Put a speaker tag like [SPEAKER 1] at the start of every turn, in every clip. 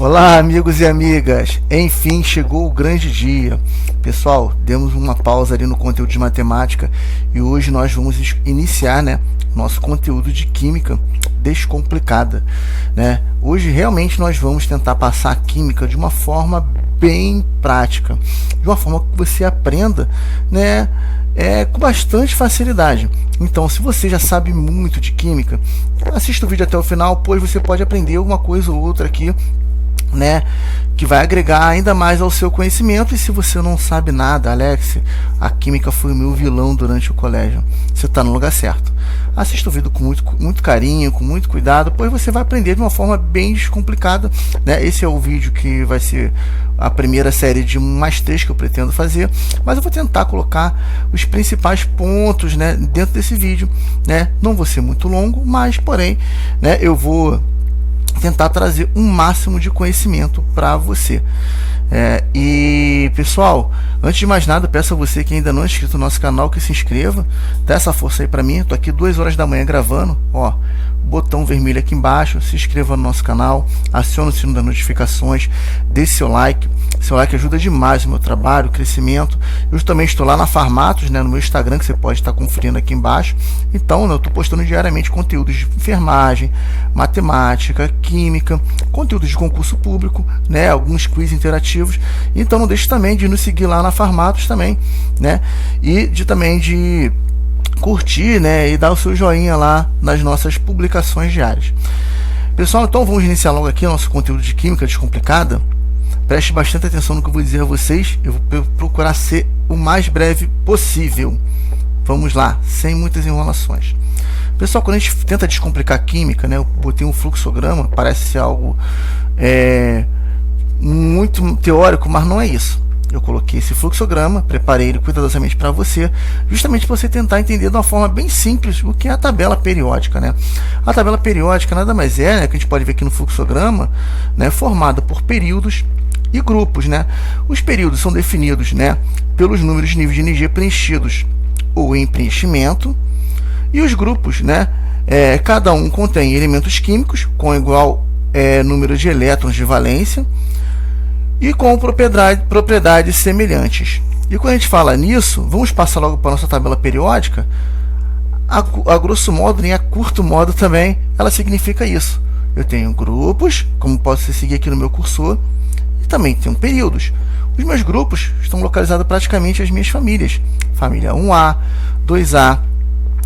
[SPEAKER 1] Olá, amigos e amigas! Enfim, chegou o grande dia. Pessoal, demos uma pausa ali no conteúdo de matemática e hoje nós vamos iniciar, nosso conteúdo de química descomplicada, Hoje realmente nós vamos tentar passar a química de uma forma bem prática, de uma forma que você aprenda, com bastante facilidade. Então, se você já sabe muito de química, assista o vídeo até o final, pois você pode aprender uma coisa ou outra aqui, que vai agregar ainda mais ao seu conhecimento. E se você não sabe nada, Alex, a química foi o meu vilão durante o colégio, você está no lugar certo. Assista o vídeo com muito carinho, com muito cuidado, pois você vai aprender de uma forma bem descomplicada, Esse é o vídeo que vai ser a primeira série de mais 3 que eu pretendo fazer, mas eu vou tentar colocar os principais pontos, dentro desse vídeo, Não vou ser muito longo, mas porém, eu vou tentar trazer um máximo de conhecimento para você. E pessoal, antes de mais nada, peço a você que ainda não é inscrito no nosso canal que se inscreva, dá essa força aí para mim. Estou aqui 2 horas da manhã gravando, botão vermelho aqui embaixo, se inscreva no nosso canal, acione o sino das notificações, dê seu like ajuda demais o meu trabalho, o crescimento. Eu também estou lá na Farmatos, no meu Instagram, que você pode estar conferindo aqui embaixo. Então, eu estou postando diariamente conteúdos de enfermagem, matemática, química, conteúdos de concurso público, alguns quiz interativos. Então não deixe também de nos seguir lá na Farmatos também, e de curtir, e dar o seu joinha lá nas nossas publicações diárias. Pessoal, então vamos iniciar logo aqui o nosso conteúdo de química descomplicada. Preste bastante atenção no que eu vou dizer a vocês. Eu vou procurar ser o mais breve possível. Vamos lá, sem muitas enrolações. Pessoal, quando a gente tenta descomplicar a química, eu botei um fluxograma, parece ser algo muito teórico, mas não é isso. Eu coloquei esse fluxograma, preparei ele cuidadosamente para você, justamente para você tentar entender de uma forma bem simples o que é a tabela periódica, A tabela periódica nada mais é, que a gente pode ver aqui no fluxograma, formada por períodos e grupos, Os períodos são definidos, pelos números de nível de energia preenchidos ou em preenchimento, e os grupos, cada um contém elementos químicos com igual número de elétrons de valência e com propriedades semelhantes. E quando a gente fala nisso, vamos passar logo para a nossa tabela periódica. A grosso modo, a curto modo também, ela significa isso. Eu tenho grupos, como posso seguir aqui no meu cursor, e também tenho períodos. Os meus grupos estão localizados praticamente as minhas famílias. Família 1A, 2A.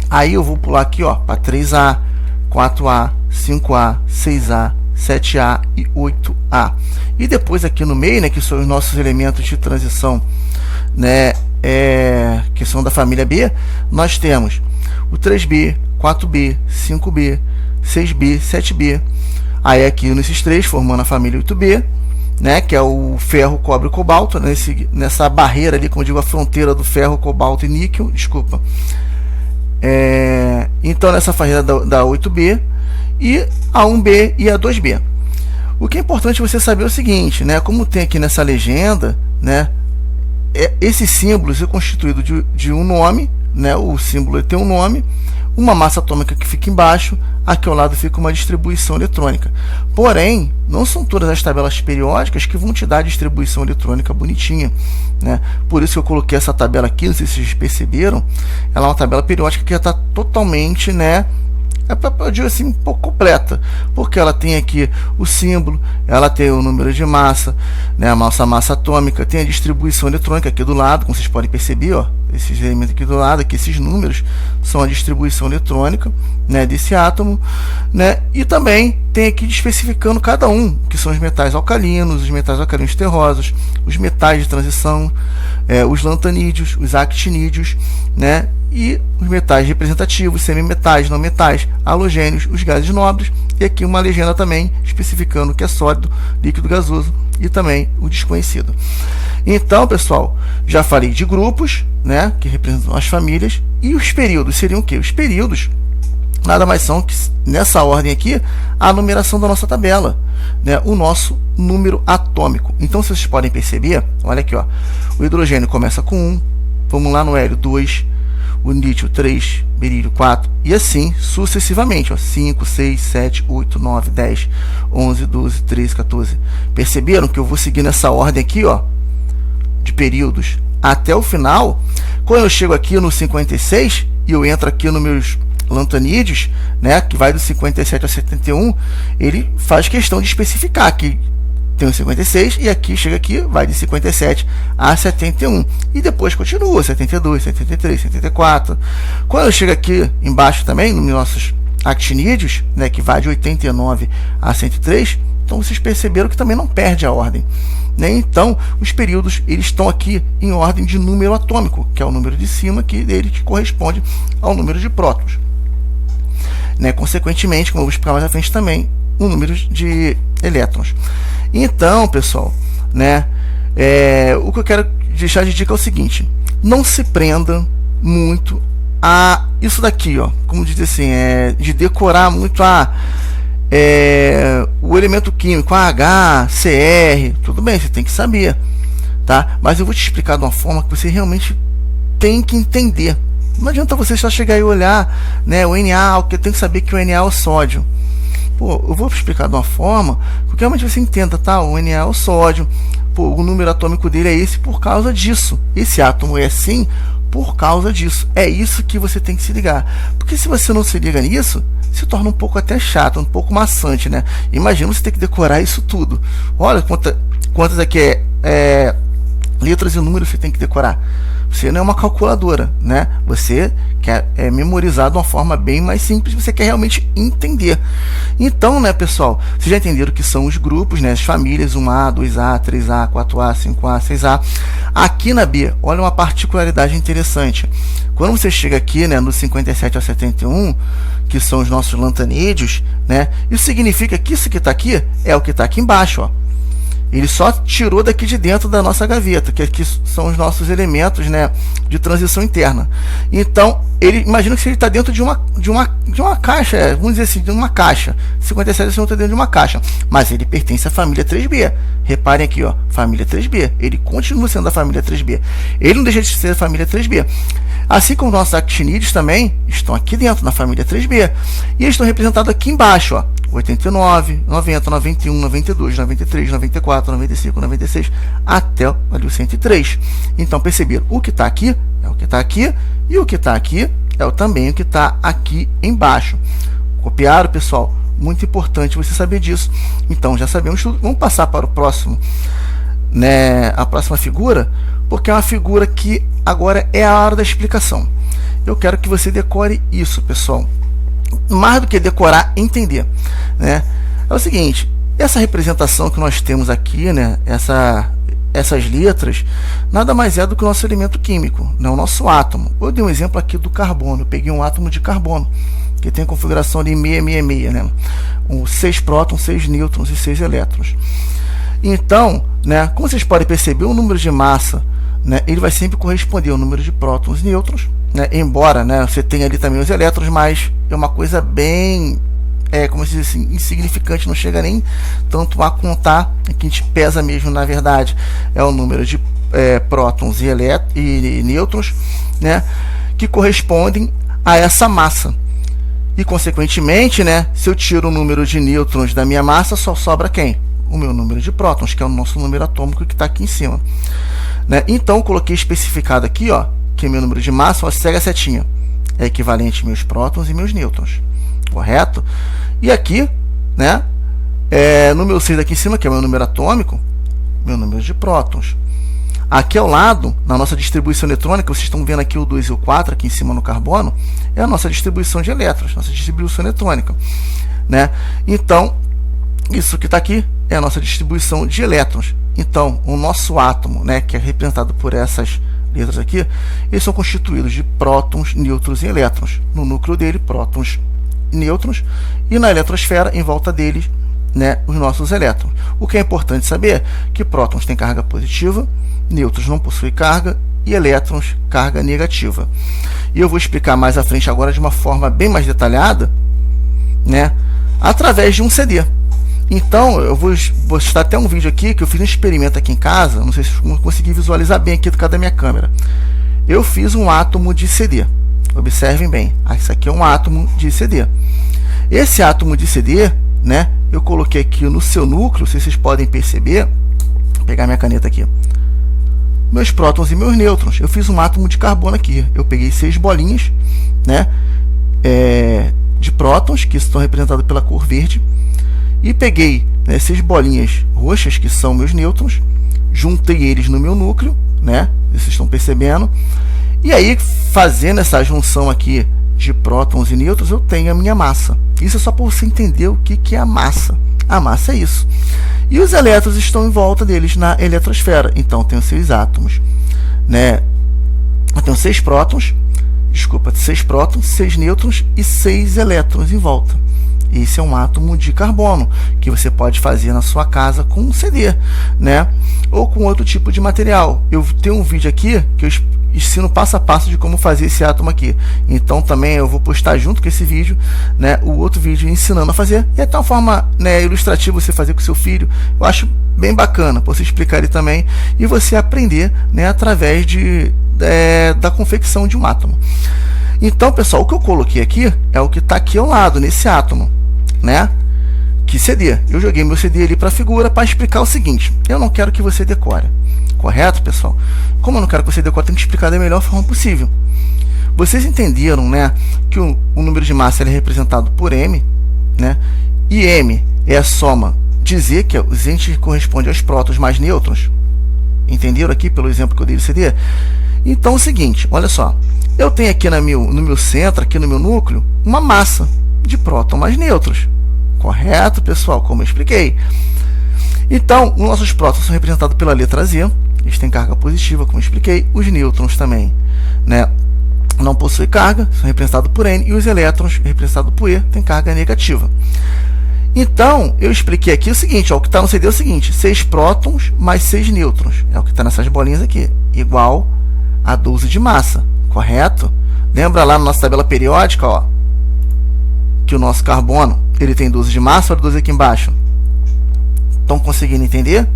[SPEAKER 1] Aí eu vou pular aqui para 3A, 4A, 5A, 6A, 7A e 8A. E depois aqui no meio, que são os nossos elementos de transição, que são da família B, nós temos o 3B, 4B, 5B, 6B, 7B. Aí aqui nesses três, formando a família 8B, que é o ferro, cobre e cobalto, nessa barreira ali, como eu digo, a fronteira do ferro, cobalto e níquel, desculpa. Então nessa barreira da 8B, e a 1B e a 2B. O que é importante você saber é o seguinte, como tem aqui nessa legenda, esses símbolos é constituído de um nome, o símbolo tem um nome, uma massa atômica que fica embaixo, aqui ao lado fica uma distribuição eletrônica. Porém, não são todas as tabelas periódicas que vão te dar a distribuição eletrônica bonitinha, Por isso que eu coloquei essa tabela aqui, não sei se vocês perceberam, ela é uma tabela periódica que já está totalmente, eu digo assim, um pouco completa, porque ela tem aqui o símbolo, ela tem o número de massa, a massa atômica, tem a distribuição eletrônica aqui do lado, como vocês podem perceber, esses elementos aqui do lado, aqui, esses números são a distribuição eletrônica, desse átomo, e também tem aqui especificando cada um, que são os metais alcalinos, os metais alcalinos terrosos, os metais de transição, os lantanídeos, os actinídeos, e os metais representativos, semimetais, não metais, halogênios, os gases nobres, e aqui uma legenda também especificando o que é sólido, líquido, gasoso e também o desconhecido. Então, pessoal, já falei de grupos, que representam as famílias, e os períodos seriam o quê? Os períodos nada mais são que, nessa ordem aqui, a numeração da nossa tabela, o nosso número atômico. Então, vocês podem perceber, olha aqui, o hidrogênio começa com 1, vamos lá no hélio 2, o lítio 3, berílio 4, e assim sucessivamente, ó, 5, 6, 7, 8, 9, 10, 11, 12, 13, 14. Perceberam que eu vou seguir nessa ordem aqui, ó, de períodos até o final? Quando eu chego aqui no 56 e eu entro aqui nos meus lantanídeos, né, que vai do 57 ao 71, ele faz questão de especificar que tem o 56 e aqui chega aqui, vai de 57 a 71 e depois continua 72, 73, 74. Quando eu chego aqui embaixo também nos nossos actinídeos, né, que vai de 89 a 103, então vocês perceberam que também não perde a ordem, né? Então os períodos eles estão aqui em ordem de número atômico, que é o número de cima que dele que corresponde ao número de prótons, né? Consequentemente, como eu vou explicar mais à frente também, o número de elétrons. Então, pessoal, né, o que eu quero deixar de dica é o seguinte: não se prenda muito a isso daqui, ó, como diz assim, de decorar muito o elemento químico, H, Cr, tudo bem, você tem que saber, tá? Mas eu vou te explicar de uma forma que você realmente tem que entender. Não adianta você só chegar e olhar, né, o Na, porque eu tenho que saber que o Na é o sódio. Pô, eu vou explicar de uma forma que realmente você entenda, tá? O Na é o sódio, pô, o número atômico dele é esse por causa disso. Esse átomo é assim por causa disso. É isso que você tem que se ligar. Porque se você não se liga nisso, se torna um pouco até chato, um pouco maçante, né? Imagina você ter que decorar isso tudo. Olha quantas aqui letras e números você tem que decorar. Você não é uma calculadora, né? Você quer memorizar de uma forma bem mais simples, você quer realmente entender. Então, né, pessoal, vocês já entenderam o que são os grupos, né? As famílias 1A, 2A, 3A, 4A, 5A, 6A. Aqui na B, olha uma particularidade interessante. Quando você chega aqui, né, no 57 ao 71, que são os nossos lantanídeos, né? Isso significa que isso que está aqui é o que está aqui embaixo, ó. Ele só tirou daqui de dentro da nossa gaveta, que aqui são os nossos elementos, né, de transição interna. Então, imagina que ele está dentro de uma caixa, vamos dizer assim, de uma caixa. 57 está dentro de uma caixa, mas ele pertence à família 3B. Reparem aqui, ó, família 3B. Ele continua sendo da família 3B. Ele não deixa de ser da família 3B. Assim como nossos actinídeos também estão aqui dentro da família 3B. E eles estão representados aqui embaixo, ó. 89, 90, 91, 92, 93, 94, 95, 96, até ali o 103. Então, perceberam? O que está aqui é o que está aqui, e o que está aqui é também o que está aqui embaixo. Copiaram, pessoal? Muito importante você saber disso. Então, já sabemos tudo. Vamos passar para o próximo, né, a próxima figura, porque é uma figura que agora é a hora da explicação. Eu quero que você decore isso, pessoal. Mais do que decorar, entender, né? É o seguinte, essa representação que nós temos aqui, né, essas letras, nada mais é do que o nosso elemento químico, né, o nosso átomo. Eu dei um exemplo aqui do carbono. Eu peguei um átomo de carbono, que tem a configuração de 666, né? 6 prótons, 6 nêutrons e 6 elétrons. Então, né, como vocês podem perceber, o número de massa, né, ele vai sempre corresponder ao número de prótons e nêutrons, né, embora, né, você tenha ali também os elétrons, mas é uma coisa bem, como se diz assim, insignificante, não chega nem tanto a contar. O que a gente pesa mesmo, na verdade, é o número de prótons e nêutrons, né, que correspondem a essa massa. E, consequentemente, né, se eu tiro o número de nêutrons da minha massa, só sobra quem? O meu número de prótons, que é o nosso número atômico que está aqui em cima, né? Então, eu coloquei especificado aqui, ó, que meu número de massa, ó, segue a setinha, é equivalente meus prótons e meus nêutrons, correto? E aqui, né, no meu 6 aqui em cima, que é o meu número atômico, meu número de prótons. Aqui ao lado, na nossa distribuição eletrônica, vocês estão vendo aqui o 2 e o 4 aqui em cima no carbono, é a nossa distribuição de elétrons, nossa distribuição eletrônica, né? Então, isso que está aqui é a nossa distribuição de elétrons. Então, o nosso átomo, né, que é representado por essas letras aqui, eles são constituídos de prótons, nêutrons e elétrons. No núcleo dele, prótons e nêutrons, e na eletrosfera, em volta deles, né, os nossos elétrons. O que é importante saber é que prótons têm carga positiva, nêutrons não possuem carga e elétrons carga negativa. E eu vou explicar mais à frente agora de uma forma bem mais detalhada, né, através de um CD. Então, eu vou postar até um vídeo aqui que eu fiz um experimento aqui em casa. Não sei se eu consegui visualizar bem aqui do lado da minha câmera. Eu fiz um átomo de CD, Observem bem, isso aqui é um átomo de CD. Esse átomo de CD, né, eu coloquei aqui no seu núcleo, se vocês podem perceber, vou pegar minha caneta aqui, meus prótons e meus nêutrons. Eu fiz um átomo de carbono aqui. Eu peguei 6 bolinhas, né, de prótons, que estão representados pela cor verde, e peguei, né, 6 bolinhas roxas, que são meus nêutrons, juntei eles no meu núcleo, né, vocês estão percebendo, e aí, fazendo essa junção aqui de prótons e nêutrons, eu tenho a minha massa. Isso é só para você entender o que é a massa. A massa é isso. E os elétrons estão em volta deles na eletrosfera. Então, eu tenho 6 átomos, né? Eu tenho 6 prótons, 6 nêutrons e 6 elétrons em volta. Esse é um átomo de carbono, que você pode fazer na sua casa com um CD, né? Ou com outro tipo de material. Eu tenho um vídeo aqui que eu ensino passo a passo de como fazer esse átomo aqui. Então também eu vou postar junto com esse vídeo, né, o outro vídeo ensinando a fazer. E é até uma forma, né, ilustrativa você fazer com seu filho. Eu acho bem bacana para você explicar ele também e você aprender, né, através da confecção de um átomo. Então, pessoal, o que eu coloquei aqui é o que está aqui ao lado, nesse átomo, né? Que CD. Eu joguei meu CD ali para a figura para explicar o seguinte. Eu não quero que você decore. Correto, pessoal? Como eu não quero que você decore, eu tenho que explicar da melhor forma possível. Vocês entenderam, né, que o número de massa ele é representado por M, né? E M é a soma de Z, que o Z corresponde aos prótons mais nêutrons. Entenderam aqui pelo exemplo que eu dei do CD? Então é o seguinte, olha só. Eu tenho aqui no meu centro, aqui no meu núcleo, uma massa de prótons mais nêutrons. Correto, pessoal? Como eu expliquei. Então, os nossos prótons são representados pela letra Z. Eles têm carga positiva, como eu expliquei. Os nêutrons também, né, não possuem carga, são representados por N. E os elétrons, representados por E, têm carga negativa. Então, eu expliquei aqui o seguinte, ó, o que está no CD é o seguinte, 6 prótons mais 6 nêutrons. É o que está nessas bolinhas aqui. Igual a 12 de massa. Correto? Lembra lá na nossa tabela periódica, ó, que o nosso carbono ele tem 12 de massa, olha 12 aqui embaixo. Estão conseguindo entender?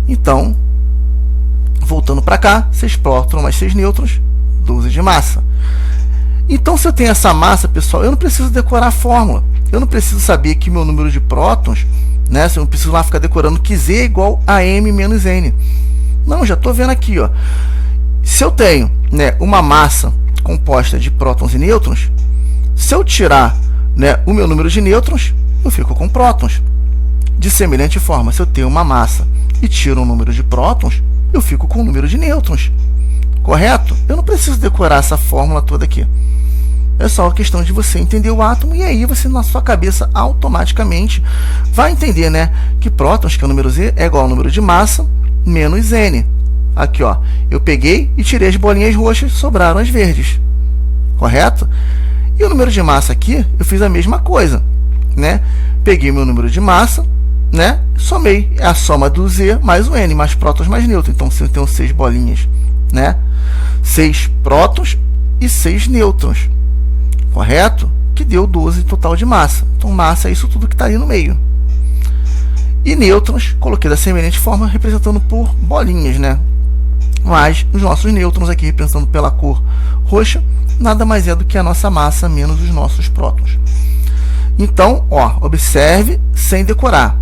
[SPEAKER 1] Então, voltando para cá, 6 prótons mais 6 nêutrons, 12 de massa. Então, se eu tenho essa massa, pessoal, eu não preciso decorar a fórmula. Eu não preciso saber que meu número de prótons, né, eu não preciso lá ficar decorando que Z é igual a M menos N. Não, já estou vendo aqui, ó. Se eu tenho, né, uma massa composta de prótons e nêutrons, se eu tirar, né, o meu número de nêutrons, eu fico com prótons. De semelhante forma, se eu tenho uma massa e tiro o número de prótons, eu fico com o número de nêutrons. Correto? Eu não preciso decorar essa fórmula toda aqui. É só uma questão de você entender o átomo e aí você, na sua cabeça, automaticamente vai entender, né, que prótons, que é o número Z, é igual ao número de massa menos N. Aqui, ó, eu peguei e tirei as bolinhas roxas, sobraram as verdes. Correto? E o número de massa aqui, eu fiz a mesma coisa, né? Peguei meu número de massa, né? Somei a soma do Z mais o N, mais prótons mais nêutrons. Então, se eu tenho 6 bolinhas, né? 6 prótons e 6 nêutrons. Correto? Que deu 12 total de massa. Então, massa é isso tudo que está ali no meio. E nêutrons, coloquei da semelhante forma, representando por bolinhas, né? Mas os nossos nêutrons aqui, representando pela cor roxa, nada mais é do que a nossa massa menos os nossos prótons. Então, ó, observe sem decorar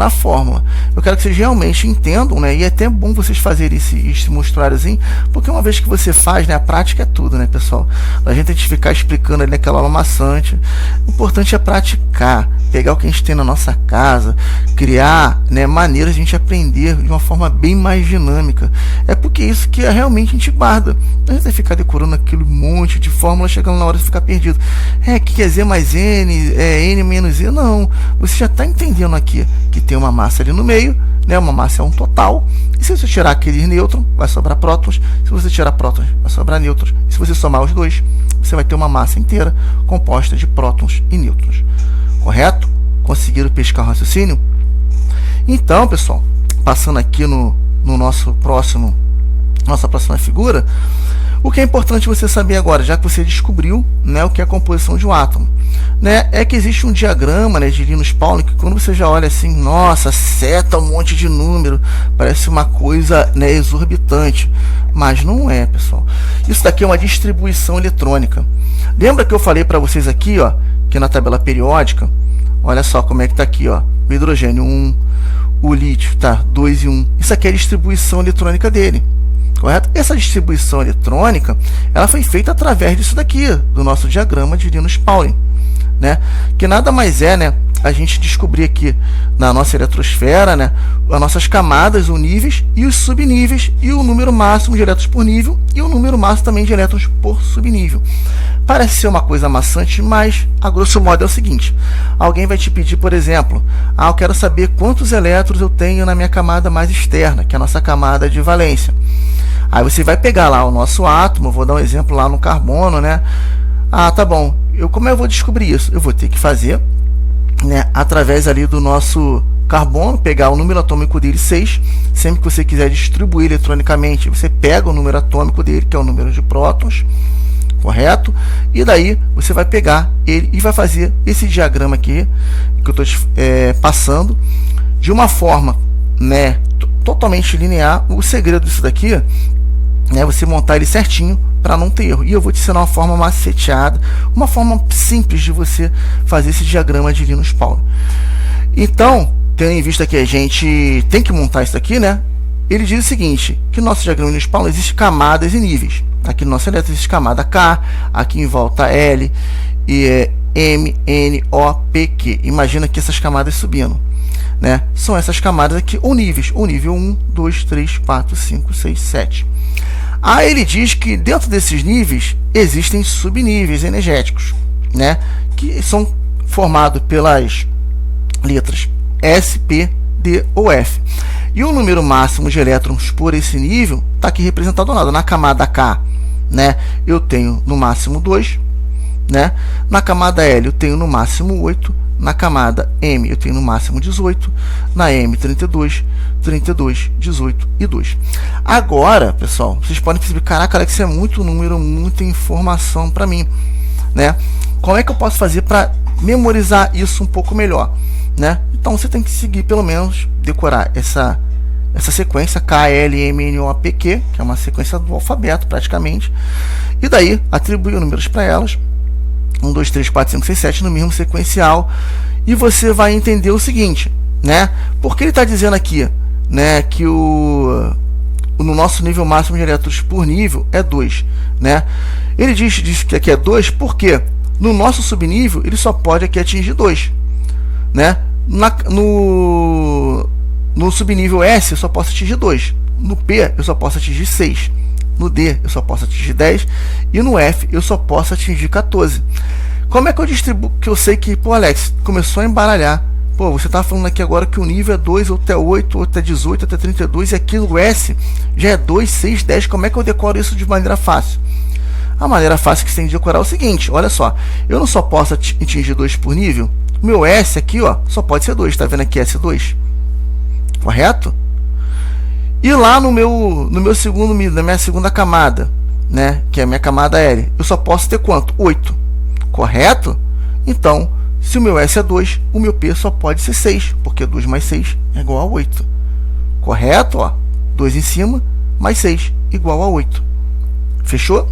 [SPEAKER 1] a fórmula. Eu quero que vocês realmente entendam, né? E é até bom vocês fazerem esse mostrariozinho, porque uma vez que você faz, né, a prática é tudo, né, pessoal? A gente tem que ficar explicando ali aquela aula maçante. O importante é praticar, pegar o que a gente tem na nossa casa, criar, né, maneiras de a gente aprender de uma forma bem mais dinâmica. É porque isso que realmente a gente guarda. A gente vai ficar decorando aquele monte de fórmula, chegando na hora de ficar perdido. Que é Z mais N, é N menos Z. Não, você já está entendendo aqui que tem uma massa ali no meio, né? Uma massa é um total, e se você tirar aquele nêutron, vai sobrar prótons. Se você tirar prótons, vai sobrar nêutrons. E se você somar os dois, você vai ter uma massa inteira composta de prótons e nêutrons. Correto? Conseguiram pescar o raciocínio? Então, pessoal, passando aqui no nossa próxima figura, O que é importante você saber agora, já que você descobriu, né, o que é a composição de um átomo, né, é que existe um diagrama, né, de Linus Pauling, que quando você já olha assim, nossa, seta, um monte de número, parece uma coisa, né, exorbitante, mas não é, pessoal. Isso daqui é uma distribuição eletrônica. Lembra que eu falei para vocês aqui, ó, que na tabela periódica, olha só como é que está aqui, ó, o hidrogênio 1, o lítio tá 2 e 1. Isso aqui é a distribuição eletrônica dele, correto? Essa distribuição eletrônica, ela foi feita através disso daqui, do nosso diagrama de Linus Pauling, né? Que nada mais é, né, a gente descobrir aqui na nossa eletrosfera, né, as nossas camadas ou níveis e os subníveis e o número máximo de elétrons por nível e o número máximo também de elétrons por subnível. Parece ser uma coisa maçante, mas a grosso modo é o seguinte: alguém vai te pedir, por exemplo, eu quero saber quantos elétrons eu tenho na minha camada mais externa, que é a nossa camada de valência. Aí você vai pegar lá o nosso átomo, vou dar um exemplo lá no carbono, né? Tá bom, como eu vou descobrir isso? Eu vou ter que fazer, né, através ali do nosso carbono, pegar o número atômico dele 6, sempre que você quiser distribuir eletronicamente, você pega o número atômico dele, que é o número de prótons, correto? E daí você vai pegar ele e vai fazer esse diagrama aqui, que eu estou passando, de uma forma, né, totalmente linear. O segredo disso daqui é você montar ele certinho para não ter erro. E eu vou te ensinar uma forma maceteada, uma forma simples de você fazer esse diagrama de Linus Pauling. Então, tendo em vista que a gente tem que montar isso aqui, né? Ele diz o seguinte, que no nosso diagrama de Linus Pauling existe camadas e níveis. Aqui no nosso elétron existe camada K, aqui em volta L, e é M, N, O, P, Q. Imagina que essas camadas subindo, né? São essas camadas aqui, ou níveis, o nível 1, 2, 3, 4, 5, 6, 7. Aí ele diz que dentro desses níveis existem subníveis energéticos, né, que são formados pelas letras S, P, D ou F. E o número máximo de elétrons por esse nível está aqui representado ao lado. Na camada K, né, eu tenho no máximo 2, né? Na camada L eu tenho no máximo 8, na camada M eu tenho no máximo 18, na M 32, 32, 18 e 2. Agora, pessoal, vocês podem perceber, caraca, Alex, isso é muito número, muita informação para mim, né? Como é que eu posso fazer para memorizar isso um pouco melhor, né? Então você tem que seguir, pelo menos, decorar essa sequência K, L, M, N, O, P, Q, que é uma sequência do alfabeto praticamente, e daí atribuir números para elas, 1, 2, 3, 4, 5, 6, 7 no mesmo sequencial, e você vai entender o seguinte, né? Porque ele está dizendo aqui, né, que no nosso nível máximo de elétrons por nível é 2, né? Ele diz que aqui é 2 porque no nosso subnível ele só pode aqui atingir 2, né? No subnível S eu só posso atingir 2, no P eu só posso atingir 6, no D eu só posso atingir 10 e no F eu só posso atingir 14. Como é que eu distribuo? Que eu sei que, pô, Alex, começou a embaralhar. Pô, você está falando aqui agora que o nível é 2, ou até 8, ou até 18, até 32, e aqui no S já é 2, 6, 10. Como é que eu decoro isso de maneira fácil? A maneira fácil que você tem de decorar é o seguinte, olha só, eu não só posso atingir 2 por nível, o meu S aqui, ó, só pode ser 2, tá vendo aqui S2? Correto? E lá no meu segundo, na minha segunda camada, né, que é a minha camada L, eu só posso ter quanto? 8. Correto? Então, se o meu S é 2, o meu P só pode ser 6, porque 2 mais 6 é igual a 8. Correto? Ó, 2 em cima, mais 6, igual a 8. Fechou?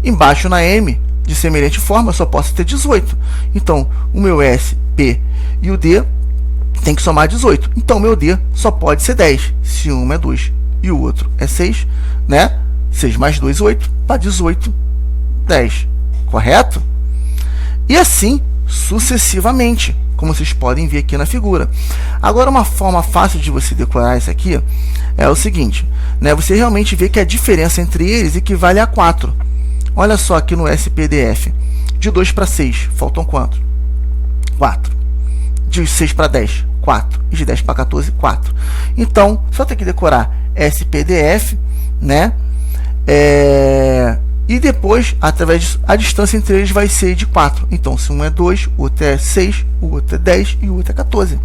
[SPEAKER 1] Embaixo na M, de semelhante forma, eu só posso ter 18. Então, o meu S, P e o D tem que somar 18. Então, o meu D só pode ser 10, se um é 2 e o outro é 6, né? 6 mais 2, 8, para 18, 10. Correto? E assim sucessivamente, como vocês podem ver aqui na figura. Agora, uma forma fácil de você decorar isso aqui é o seguinte, né? Você realmente vê que a diferença entre eles equivale a 4. Olha só aqui no SPDF, de 2 para 6, faltam quanto? 4. De 6 para 10, 4. E de 10 para 14, 4. Então, só tem que decorar SPDF, né? E depois, através disso, a distância entre eles vai ser de 4. Então, se um é 2, o outro é 6, o outro é 10 e o outro é 14.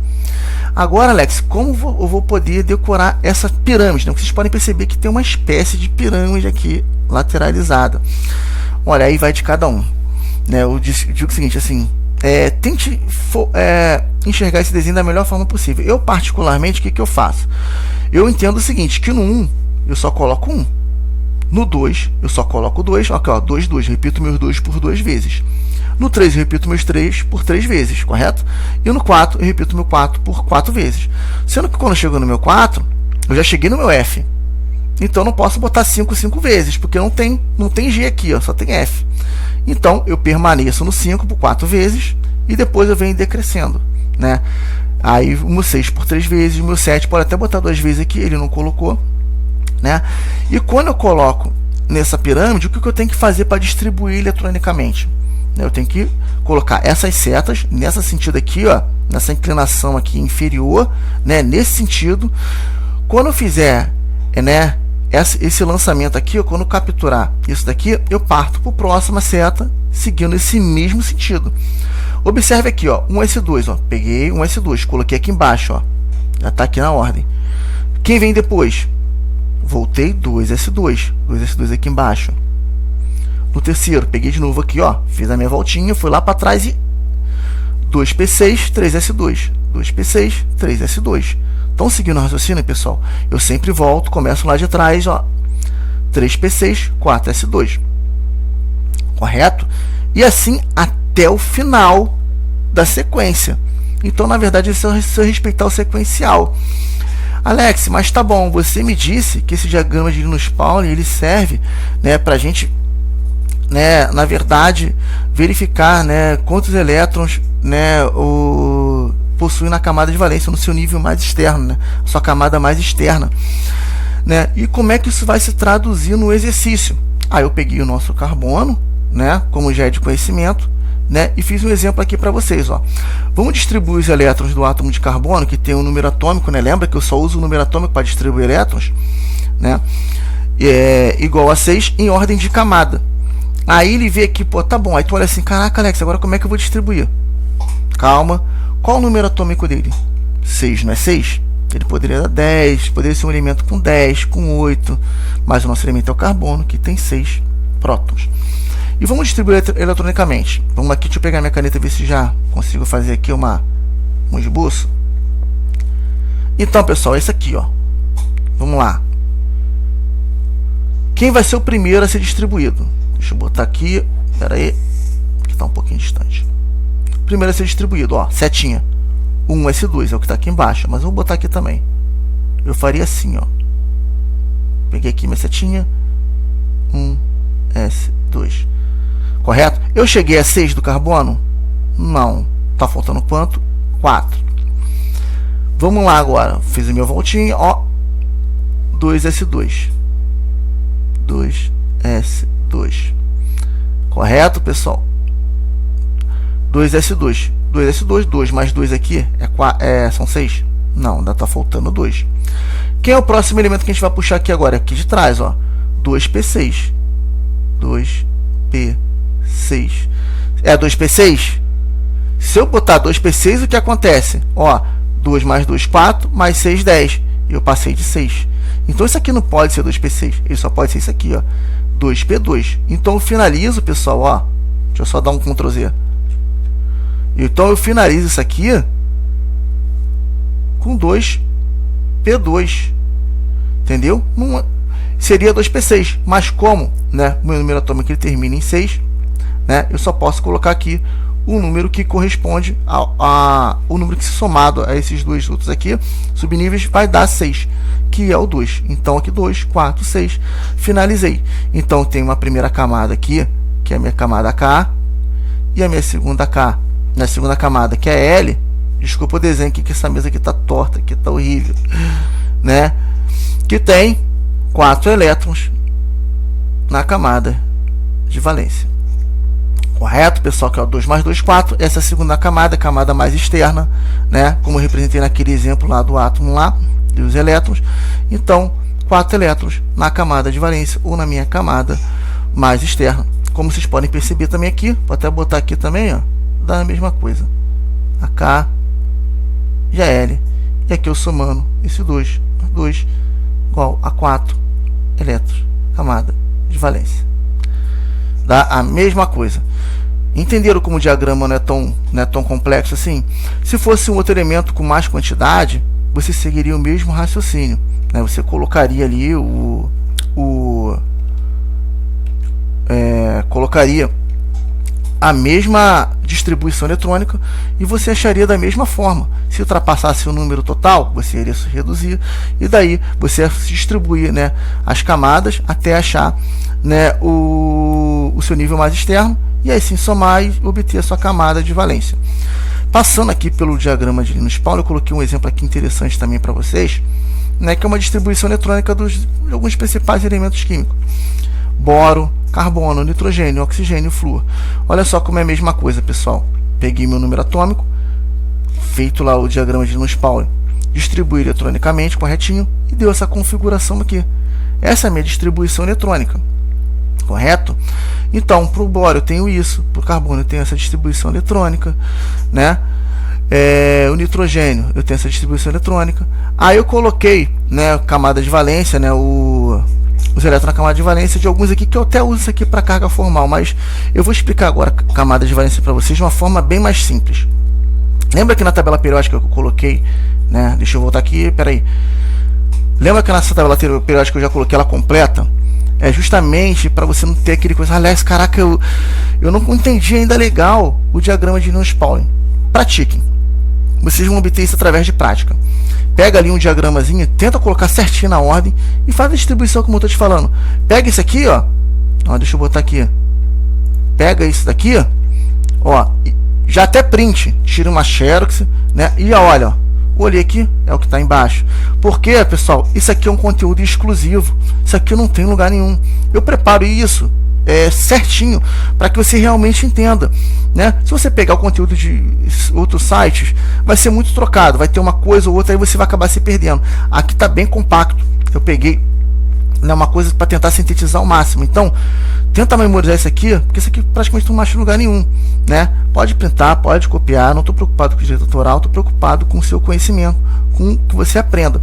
[SPEAKER 1] Agora, Alex, como eu vou poder decorar essa pirâmide? Né? Vocês podem perceber que tem uma espécie de pirâmide aqui lateralizada. Olha, aí vai de cada um. Né? Eu digo o seguinte, assim, tente enxergar esse desenho da melhor forma possível. Eu, particularmente, o que eu faço? Eu entendo o seguinte, que no 1 eu só coloco 1. No 2, eu só coloco 2, aqui, ó, 2, 2, repito meus 2 por 2 vezes. No 3, eu repito meus 3 por 3 vezes, correto? E no 4, eu repito meu 4 por 4 vezes. Sendo que quando eu chego no meu 4, eu já cheguei no meu F. Então, eu não posso botar 5 vezes, porque não tem G aqui, ó, só tem F. Então, eu permaneço no 5 por 4 vezes, e depois eu venho decrescendo, né? Aí, o meu 6 por 3 vezes, o meu 7 pode até botar 2 vezes aqui, ele não colocou. Né? E quando eu coloco nessa pirâmide, o que eu tenho que fazer para distribuir eletronicamente? Eu tenho que colocar essas setas nessa sentido aqui, ó, nessa inclinação aqui inferior, né, nesse sentido. Quando eu fizer, né, esse lançamento aqui, ó, quando eu capturar isso daqui, eu parto para a próxima seta seguindo esse mesmo sentido. Observe aqui, ó, 1S2, ó, peguei 1S2, coloquei aqui embaixo, ó, já está aqui na ordem. Quem vem depois? Voltei 2S2, 2S2 aqui embaixo. No terceiro, peguei de novo aqui, ó, fiz a minha voltinha, fui lá para trás e 2P6, 3S2, 2P6, 3S2. Estão seguindo o raciocínio, pessoal? Eu sempre volto, começo lá de trás, ó, 3P6, 4S2. Correto? E assim até o final da sequência. Então, na verdade, se eu respeitar o sequencial. Alex, mas tá bom, você me disse que esse diagrama de Linus Pauling ele serve, né, para a gente, né, na verdade, verificar, né, quantos elétrons, né, possui na camada de valência, no seu nível mais externo, né, sua camada mais externa. Né, e como é que isso vai se traduzir no exercício? Aí eu peguei o nosso carbono, né, como já é de conhecimento, né, e fiz um exemplo aqui para vocês, ó. Vamos distribuir os elétrons do átomo de carbono, que tem um número atômico, né? Lembra que eu só uso o número atômico para distribuir elétrons, né? Igual a 6 em ordem de camada. Aí ele vê aqui, pô, tá bom. Aí tu olha assim, caraca, Alex, agora como é que eu vou distribuir? Calma. Qual o número atômico dele? 6, não é 6? Ele poderia dar 10, poderia ser um elemento com 10, com 8, mas o nosso elemento é o carbono, que tem 6 prótons. E vamos distribuir eletronicamente. Vamos aqui, deixa eu pegar minha caneta e ver se já consigo fazer aqui um esboço. Então, pessoal, é esse aqui, ó. Vamos lá. Quem vai ser o primeiro a ser distribuído? Deixa eu botar aqui. Espera aí, que está um pouquinho distante. Primeiro a ser distribuído, ó, setinha. 1S2 é o que está aqui embaixo, mas eu vou botar aqui também. Eu faria assim, ó. Peguei aqui minha setinha. 1S2. Correto? Eu cheguei a 6 do carbono? Não. Tá faltando quanto? 4. Vamos lá agora. Fiz a minha voltinha. Ó. 2S2. 2S2. Correto, pessoal? 2S2. 2S2. 2 mais 2 aqui são 6? Não, ainda tá faltando 2. Quem é o próximo elemento que a gente vai puxar aqui agora? Aqui de trás, ó. 2P6. 2P6. 2P6? Se eu botar 2P6, o que acontece? Ó, 2 mais 2, 4, mais 6, 10. E eu passei de 6. Então isso aqui não pode ser 2P6. Ele só pode ser isso aqui, ó. 2P2. Então eu finalizo, pessoal, ó. Deixa eu só dar um Ctrl Z. Então eu finalizo isso aqui com 2P2. Entendeu? Não, seria 2P6. Mas como, né, o meu número atômico ele termina em 6, né, eu só posso colocar aqui o número que corresponde o número que se somado a esses dois outros aqui, subníveis, vai dar 6, que é o 2. Então aqui 2, 4, 6. Finalizei. Então tem uma primeira camada aqui, que é a minha camada K, e a minha segunda K, na segunda camada, que é L. Desculpa o desenho aqui, que essa mesa aqui tá torta, aqui tá horrível, né? Que tem 4 elétrons na camada de valência. Correto, pessoal? Que é o 2 mais 2, 4. Essa é a segunda camada, a camada mais externa, né? Como eu representei naquele exemplo lá do átomo lá, dos elétrons. Então, 4 elétrons na camada de valência ou na minha camada mais externa. Como vocês podem perceber também aqui, vou até botar aqui também, ó, dá a mesma coisa. AK e a L. E aqui eu somando esse 2 igual a 4 elétrons, camada de valência. Dá a mesma coisa. Entenderam como o diagrama não é tão complexo assim? Se fosse um outro elemento com mais quantidade, você seguiria o mesmo raciocínio, né? Você colocaria ali colocaria a mesma distribuição eletrônica e você acharia da mesma forma. Se ultrapassasse o número total, você iria se reduzir e daí você ia distribuir, né, as camadas até achar, né, o seu nível mais externo e aí sim somar e obter a sua camada de valência. Passando aqui pelo diagrama de Linus Pauling, eu coloquei um exemplo aqui interessante também para vocês, né, que é uma distribuição eletrônica de alguns principais elementos químicos: boro, carbono, nitrogênio, oxigênio, flúor. Olha só como é a mesma coisa, pessoal. Peguei meu número atômico, feito lá o diagrama de Linus Pauling, distribuí eletronicamente corretinho e deu essa configuração aqui. Essa é a minha distribuição eletrônica, correto? Então, para o boro eu tenho isso, para o carbono eu tenho essa distribuição eletrônica, né? O nitrogênio eu tenho essa distribuição eletrônica. Aí eu coloquei, né, camada de valência, né, os elétrons na camada de valência de alguns aqui que eu até uso isso aqui para carga formal, mas eu vou explicar agora a camada de valência para vocês de uma forma bem mais simples. Lembra que na tabela periódica que eu coloquei, né? Deixa eu voltar aqui, peraí. Lembra que nessa tabela periódica eu já coloquei ela completa? É justamente para você não ter aquele coisa, aliás, caraca, eu não entendi ainda legal o diagrama de Linus Pauling. Pratiquem. Vocês vão obter isso através de prática. Pega ali um diagramazinho, tenta colocar certinho na ordem e faz a distribuição como eu estou te falando. Pega isso aqui, ó, deixa eu botar aqui. Pega isso daqui, ó, já até print, tira uma xerox, né? E olha, ó, olhei aqui, é o que está embaixo. Porque, pessoal, isso aqui é um conteúdo exclusivo. Isso aqui não tem lugar nenhum. Eu preparo isso certinho para que você realmente entenda, né? Se você pegar o conteúdo de outros sites, vai ser muito trocado, vai ter uma coisa ou outra, aí você vai acabar se perdendo. Aqui está bem compacto. Eu peguei, né, uma coisa para tentar sintetizar ao máximo. Então, tenta memorizar isso aqui, porque isso aqui praticamente não acha em lugar nenhum, né? Pode printar, pode copiar, não estou preocupado com o direito autoral, estou preocupado com o seu conhecimento, com que você aprenda.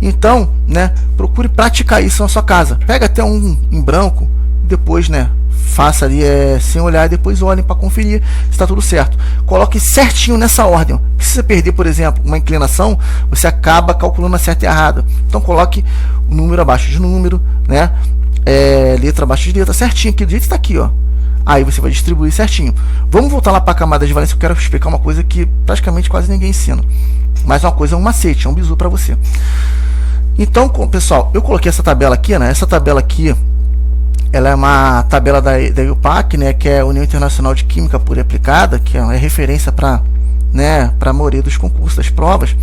[SPEAKER 1] Então, né, procure praticar isso na sua casa. Pega até um em branco, depois, né, faça ali sem olhar e depois olhem para conferir se está tudo certo. Coloque certinho nessa ordem. Se você perder, por exemplo, uma inclinação, você acaba calculando a certa e errada. Então coloque o número abaixo de número, né, letra abaixo de letra, certinho, aqui do jeito está aqui, ó. Aí você vai distribuir certinho. Vamos voltar lá para a camada de valência. Eu quero explicar uma coisa que praticamente quase ninguém ensina, mas uma coisa é um macete, é um bizu para você. Então, pessoal, eu coloquei essa tabela aqui, né? Essa tabela aqui, ela é uma tabela da IUPAC, né, que é a União Internacional de Química Pura e Aplicada, que é referência para, né, para a maioria dos concursos, das provas,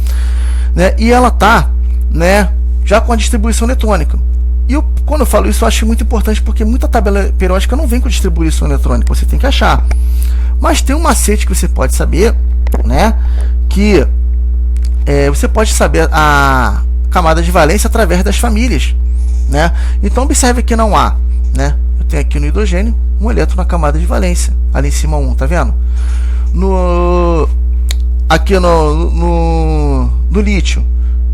[SPEAKER 1] né, e ela tá, né, já com a distribuição eletrônica. E quando eu falo isso, eu acho muito importante, porque muita tabela periódica não vem com distribuição eletrônica, você tem que achar. Mas tem um macete que você pode saber, né, que você pode saber a camada de valência através das famílias, né. Então observe aqui na 1A, né? Eu tenho aqui no hidrogênio um elétron na camada de valência, ali em cima 1, tá vendo? Aqui no lítio,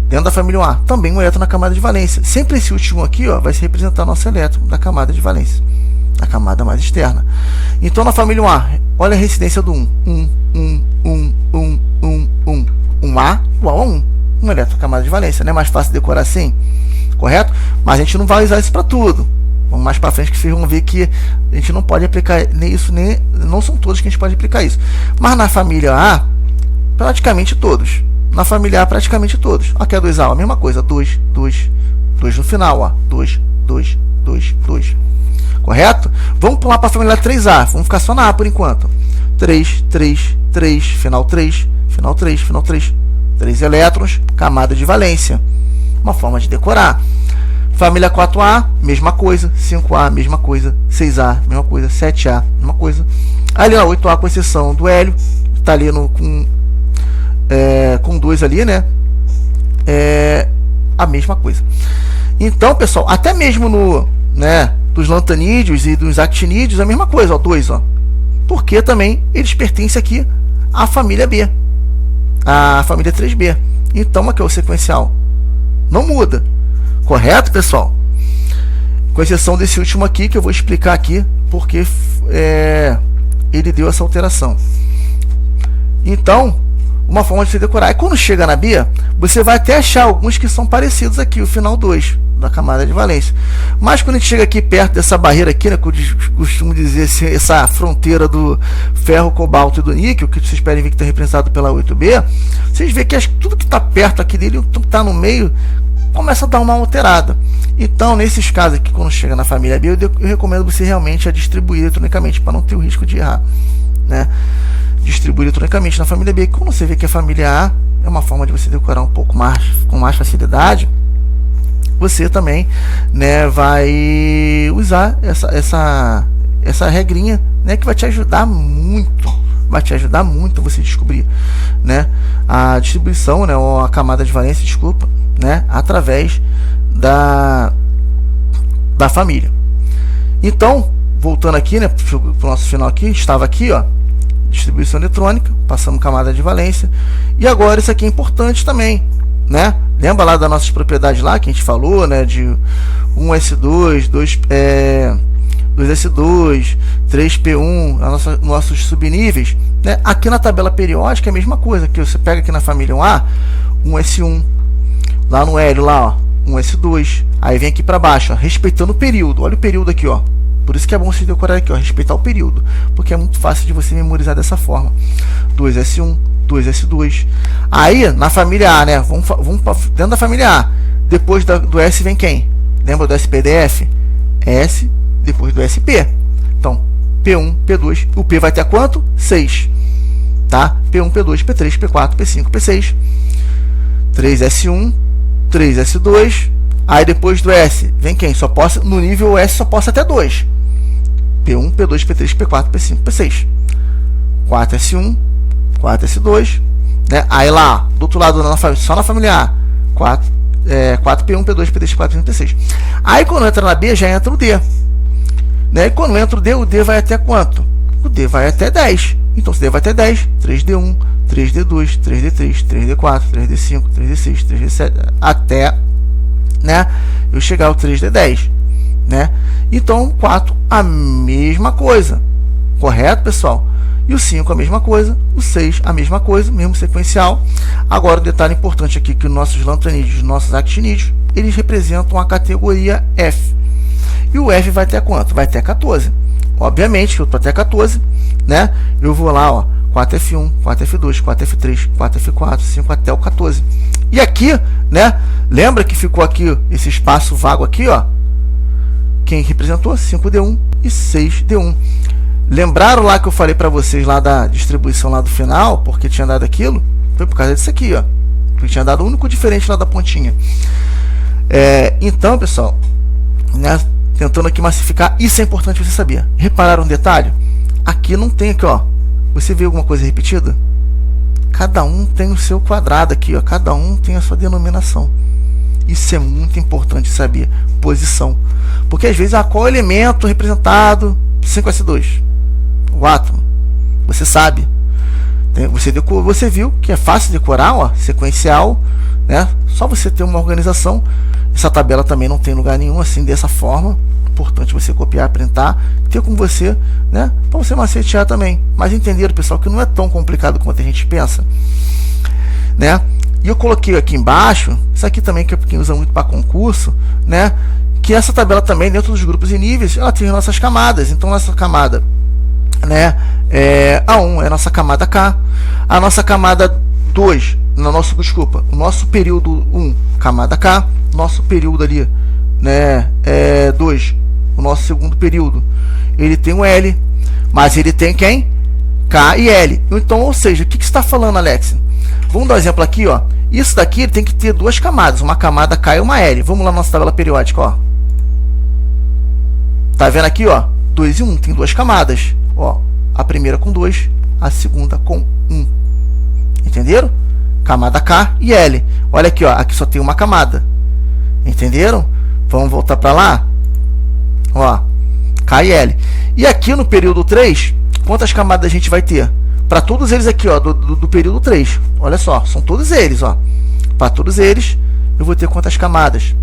[SPEAKER 1] dentro da família 1A, também um elétron na camada de valência. Sempre esse último aqui, ó, vai se representar nosso elétron da camada de valência, a camada mais externa. Então na família 1A, olha a residência do 1. 1A igual a 1. Um elétron na camada de valência. Não é mais fácil decorar assim? Correto? Mas a gente não vai usar isso para tudo. Vamos mais para frente que vocês vão ver que a gente não pode aplicar nem isso, nem não são todos que a gente pode aplicar isso. Mas na família A, praticamente todos. Na família A, praticamente todos. Aqui é 2A, a mesma coisa. 2 no final, ó. 2. Correto? Vamos pular para a família 3A. Vamos ficar só na A por enquanto. 3, final 3. 3 elétrons, camada de valência. Uma forma de decorar. Família 4A, mesma coisa. 5A, mesma coisa. 6A, mesma coisa. 7A, mesma coisa. Ali na 8A, com exceção do hélio, está ali com 2 ali, né? A mesma coisa. Então, pessoal, até mesmo no dos lantanídeos e dos actinídeos, a mesma coisa, ó, 2, ó. Porque também eles pertencem aqui à família B, à família 3B. Então aqui é o sequencial. Não muda. Correto, pessoal? Com exceção desse último aqui, que eu vou explicar aqui porque ele deu essa alteração. Então, uma forma de você decorar. E quando chega na B, você vai até achar alguns que são parecidos aqui, o final 2 da camada de valência. Mas quando a gente chega aqui perto dessa barreira aqui, né, que eu costumo dizer, essa fronteira do ferro, cobalto e do níquel, que vocês podem ver que está representado pela 8B, vocês veem que tudo que está perto aqui dele, tudo que está no meio, começa a dar uma alterada. Então, nesses casos aqui, quando chega na família B, eu recomendo você realmente a distribuir eletronicamente, para não ter o risco de errar, né? Distribuir eletronicamente na família B. Quando você vê que a família A é uma forma de você decorar um pouco mais, com mais facilidade, você também, né, vai usar essa regrinha, né, que vai te ajudar muito. Vai te ajudar muito a você descobrir, né, a distribuição, né, ou a camada de valência, desculpa, né, através da família. Então, voltando aqui, né, para o nosso final aqui, estava aqui, ó, distribuição eletrônica, passamos camada de valência, e agora isso aqui é importante também, né? Lembra lá das nossas propriedades lá que a gente falou, né, de 1s2, 2s2, 3p1, nossos subníveis, né? Aqui na tabela periódica é a mesma coisa, que você pega aqui na família 1A, 1s1, lá no L, lá, ó, 1s2, aí vem aqui para baixo, ó, respeitando o período. Olha o período aqui, ó. Por isso que é bom você decorar aqui, ó, respeitar o período, porque é muito fácil de você memorizar dessa forma. 2s1, 2s2. Aí, na família A, né? Vamos dentro da família A. Depois do S vem quem? Lembra do SPDF? S, depois do SP. Então, P1, P2. O P vai ter quanto? 6. Tá? P1, P2, P3, P4, P5, P6. 3s1, 3s2. Aí depois do S vem quem? Só possa, no nível S só possa até 2. P1, P2, P3, P4, P5, P6. 4s1, 4s2, né? Aí lá, do outro lado, só na família A, 4p1, P2, P3, P4, P6. Aí quando entra na B, já entra o D, né? E quando entra o D vai até quanto? O D vai até 10. Então, se o D vai até 10, 3D1, 3D2, 3D3, 3D4, 3D5, 3D6, 3D7, até, né, eu chegar ao 3D10, né? Então, 4, a mesma coisa. Correto, pessoal? E o 5 a mesma coisa, o 6 a mesma coisa, mesmo sequencial. Agora, o detalhe importante aqui, que os nossos lantanídeos, os nossos actinídeos, eles representam a categoria F. E o F vai até quanto? Vai até 14. Obviamente, que eu estou até 14, né? Eu vou lá, ó, 4F1, 4F2, 4F3, 4F4, 5 até o 14. E aqui, né? Lembra que ficou aqui esse espaço vago aqui, ó? Quem representou? 5D1 e 6D1. Lembraram lá que eu falei para vocês lá da distribuição lá do final, porque tinha dado aquilo? Foi por causa disso aqui, ó. Porque tinha dado o único diferente lá da pontinha. Então, pessoal, né, tentando aqui massificar, isso é importante você saber. Repararam um detalhe? Aqui não tem aqui, ó. Você vê alguma coisa repetida? Cada um tem o seu quadrado aqui, ó. Cada um tem a sua denominação. Isso é muito importante saber. Posição. Porque às vezes, qual elemento representado? 5s2. O átomo. Você sabe. Você viu que é fácil decorar, ó, sequencial, né? Só você ter uma organização. Essa tabela também não tem lugar nenhum assim dessa forma. Importante você copiar, printar, ter com você, né? Para você macetear também. Mas entenderam, pessoal, que não é tão complicado quanto a gente pensa, né? E eu coloquei aqui embaixo, isso aqui também que é quem usa muito para concurso, né? Que essa tabela também, dentro dos grupos e níveis, ela tem as nossas camadas. Então, nossa camada, né, A1 é a nossa camada K. A nossa camada 2, o nosso período 1, camada K. Nosso período ali, né, 2, o nosso segundo período, ele tem um L, mas ele tem quem? K e L. Então, ou seja, o que você está falando, Alex? Vamos dar um exemplo aqui, ó. Isso daqui tem que ter duas camadas, uma camada K e uma L. Vamos lá na nossa tabela periódica, ó. Tá vendo aqui, ó? 2 e 1, tem duas camadas. Ó, a primeira com 2, a segunda com 1. Entenderam? Camada K e L. Olha aqui, ó, aqui só tem uma camada. Entenderam? Vamos voltar para lá. Ó, K e L. E aqui no período 3, quantas camadas a gente vai ter? Para todos eles aqui, ó, do período 3. Olha só, são todos eles, ó. Para todos eles, eu vou ter quantas camadas?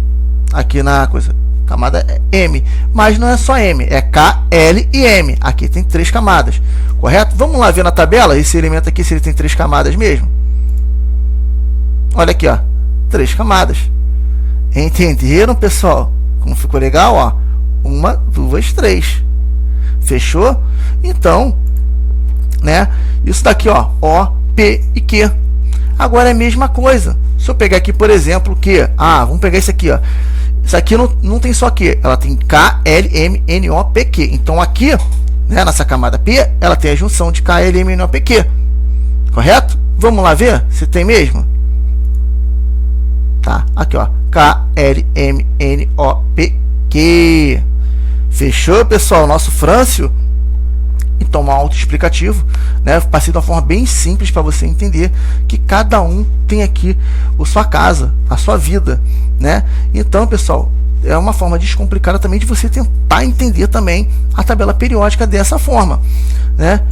[SPEAKER 1] Aqui na coisa, camada M. Mas não é só M, é K, L e M. Aqui tem 3 camadas, correto? Vamos lá ver na tabela esse elemento aqui, se ele tem 3 camadas mesmo. Olha aqui, ó, 3 camadas. Entenderam, pessoal? Como ficou legal, ó? 1, 2, 3. Fechou? Então, né? Isso daqui, ó, O, P e Q. Agora é a mesma coisa. Se eu pegar aqui, por exemplo, Q. Vamos pegar esse aqui, ó. Isso aqui não tem só Q. Ela tem K, L, M, N, O, P, Q. Então aqui, né, nessa camada P, ela tem a junção de K, L, M, N, O, P, Q. Correto? Vamos lá ver se tem mesmo? Tá, aqui, ó. K, L, M, N, O, P, Q. Fechou, pessoal? Nosso Frâncio. Então, um autoexplicativo, né? Passei de uma forma bem simples para você entender que cada um tem aqui a sua casa, a sua vida, né? Então, pessoal, é uma forma descomplicada também de você tentar entender também a tabela periódica dessa forma, né?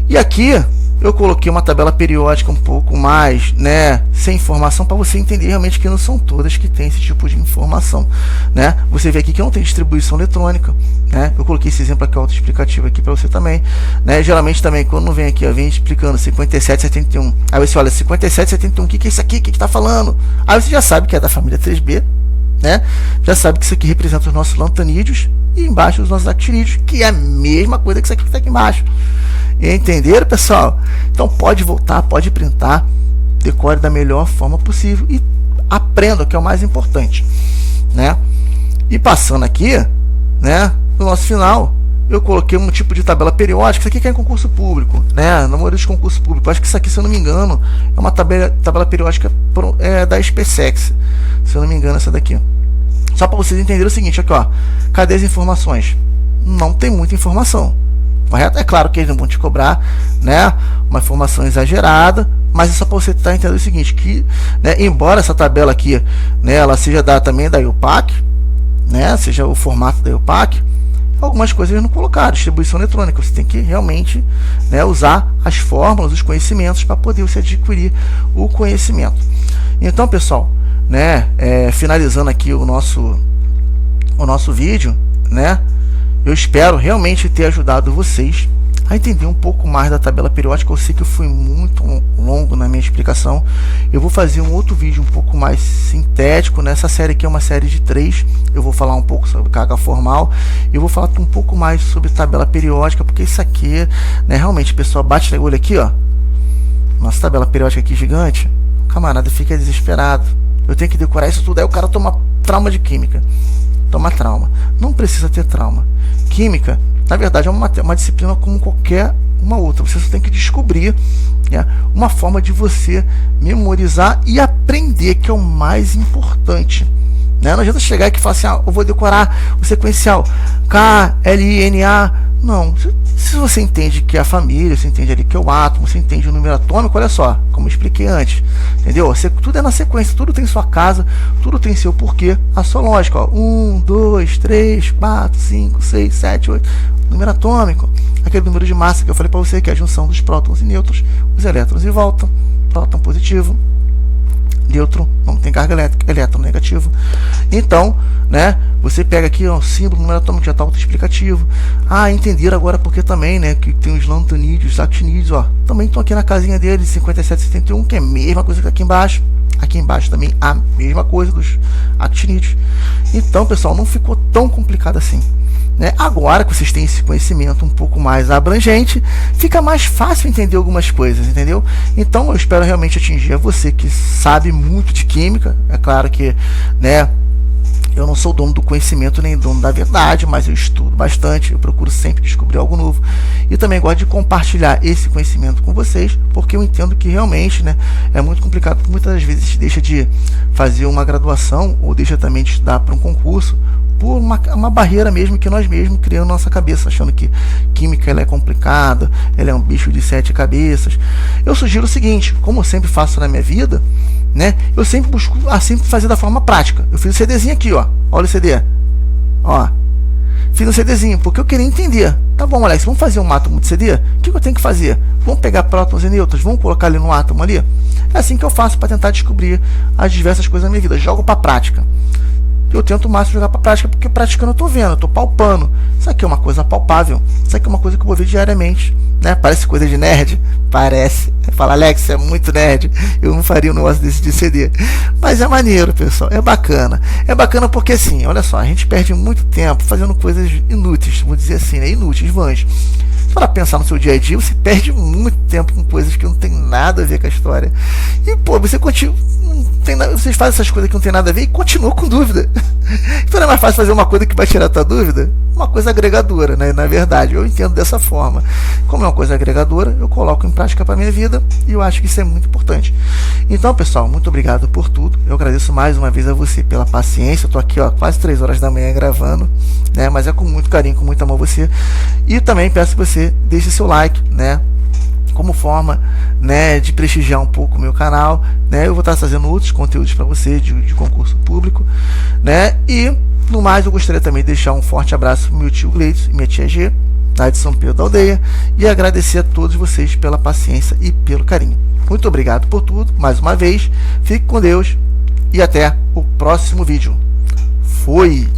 [SPEAKER 1] E aqui eu coloquei uma tabela periódica um pouco mais, né, sem informação, para você entender realmente que não são todas que tem esse tipo de informação, né? Você vê aqui que não tem distribuição eletrônica, né? Eu coloquei esse exemplo aqui autoexplicativo aqui para você também, né? Geralmente também quando vem aqui, ó, vem explicando 5771. Aí você olha 5771, o que é isso aqui? O que está falando? Aí você já sabe que é da família 3B, né? Já sabe que isso aqui representa os nossos lantanídeos e embaixo os nossos actinídeos, que é a mesma coisa que isso aqui que está aqui embaixo. Entenderam, pessoal? Então pode voltar, pode printar, decore da melhor forma possível e aprenda, que é o mais importante, né? E passando aqui, né, no nosso final, eu coloquei um tipo de tabela periódica. Isso aqui que é em concurso público, né? Na maioria dos concursos públicos. Acho que isso aqui, se eu não me engano, é uma tabela periódica da SpaceX. Se eu não me engano, essa daqui. Só para vocês entenderem o seguinte, aqui, ó. Cadê as informações? Não tem muita informação. Correto? É claro que eles não vão te cobrar, né, uma informação exagerada, mas é só para você estar entendendo o seguinte, que, né, embora essa tabela aqui, né, ela seja também da IUPAC, né, seja o formato da IUPAC, algumas coisas eles não colocaram, distribuição eletrônica, você tem que realmente, né, usar as fórmulas, os conhecimentos para poder você adquirir o conhecimento. Então, pessoal, né, finalizando aqui o nosso vídeo, né, eu espero realmente ter ajudado vocês a entender um pouco mais da tabela periódica. Eu sei que eu fui muito longo na minha explicação. Eu vou fazer um outro vídeo um pouco mais sintético. Nessa série aqui é uma série de 3. Eu vou falar um pouco sobre carga formal. Eu vou falar um pouco mais sobre tabela periódica, porque isso aqui, né, realmente, pessoal, bate o olho aqui, ó. Nossa tabela periódica aqui gigante. O camarada fica desesperado. Eu tenho que decorar isso tudo. Aí o cara toma trauma de química. Toma trauma. Não precisa ter trauma. Química, na verdade, é uma disciplina como qualquer uma outra. Você só tem que descobrir, né, uma forma de você memorizar e aprender, que é o mais importante, né? Não adianta chegar aqui e falar assim, eu vou decorar o sequencial K, L, I, N, A. Não. Se você entende que é a família, você entende ali que é o átomo, você entende o número atômico, olha só, como eu expliquei antes, entendeu? Tudo é na sequência, tudo tem sua casa, tudo tem seu porquê, a sua lógica, ó. 1, 2, 3, 4, 5, 6, 7, 8, número atômico, aquele número de massa que eu falei para você, que é a junção dos prótons e nêutrons, os elétrons em volta, próton positivo, nêutron, não tem carga elétrica, elétron negativo. Então, né, você pega aqui, ó, o símbolo, número atômico, já está autoexplicativo. Entenderam agora porque também, né, que tem os lantanídeos, os actinídeos, ó, também estão aqui na casinha deles, 5771, que é a mesma coisa que aqui embaixo. Aqui embaixo também a mesma coisa dos actinídeos. Então, pessoal, não ficou tão complicado assim, né? Agora que vocês têm esse conhecimento um pouco mais abrangente, fica mais fácil entender algumas coisas, entendeu? Então eu espero realmente atingir a você que sabe muito de química. É claro que, né, eu não sou dono do conhecimento nem dono da verdade, mas eu estudo bastante, eu procuro sempre descobrir algo novo e também gosto de compartilhar esse conhecimento com vocês, porque eu entendo que realmente, né, é muito complicado, porque muitas vezes a gente deixa de fazer uma graduação ou deixa também de estudar para um concurso por uma barreira mesmo que nós mesmos criamos na nossa cabeça, achando que química ela é complicada, ela é um bicho de 7 cabeças. Eu sugiro o seguinte, como eu sempre faço na minha vida, né, eu sempre busco sempre fazer da forma prática. Eu fiz o CDzinho aqui, ó. Olha o CD. Ó. fiz um CDzinho, porque eu queria entender. Tá bom, Alex, vamos fazer um átomo de CD? O que eu tenho que fazer? Vamos pegar prótons e nêutrons, vamos colocar ali no átomo ali? É assim que eu faço para tentar descobrir as diversas coisas na minha vida. Jogo para prática. Eu tento o máximo jogar para prática, porque praticando eu estou vendo, eu estou palpando. Isso aqui é uma coisa palpável. Isso aqui é uma coisa que eu vou ver diariamente. Né? Parece coisa de nerd. Parece. Fala, Alex, você é muito nerd. Eu não faria um negócio desse de CD. Mas é maneiro, pessoal. É bacana. É bacana porque, assim, olha só, a gente perde muito tempo fazendo coisas inúteis. Vou dizer assim, né? Inúteis, vãs. Para pensar no seu dia a dia, você perde muito tempo com coisas que não tem nada a ver com a história. E, pô, você continua. Vocês fazem essas coisas que não tem nada a ver e continuam com dúvida. Então não é mais fácil fazer uma coisa que vai tirar a tua dúvida? Uma coisa agregadora, né? Na verdade, eu entendo dessa forma. Como é uma coisa agregadora, eu coloco em prática para a minha vida e eu acho que isso é muito importante. Então, pessoal, muito obrigado por tudo. Eu agradeço mais uma vez a você pela paciência. Eu tô aqui, ó, quase 3 horas da manhã gravando, né? Mas é com muito carinho, com muito amor você. E também peço que você deixe seu like, né? Como forma, né, de prestigiar um pouco o meu canal, né? Eu vou estar fazendo outros conteúdos para você de concurso público, né? E no mais, eu gostaria também de deixar um forte abraço para meu tio Gleitson e minha tia G, lá de São Pedro da Aldeia, e agradecer a todos vocês pela paciência e pelo carinho. Muito obrigado por tudo, mais uma vez. Fique com Deus e até o próximo vídeo. Fui!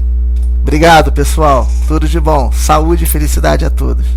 [SPEAKER 1] Obrigado, pessoal. Tudo de bom. Saúde e felicidade a todos.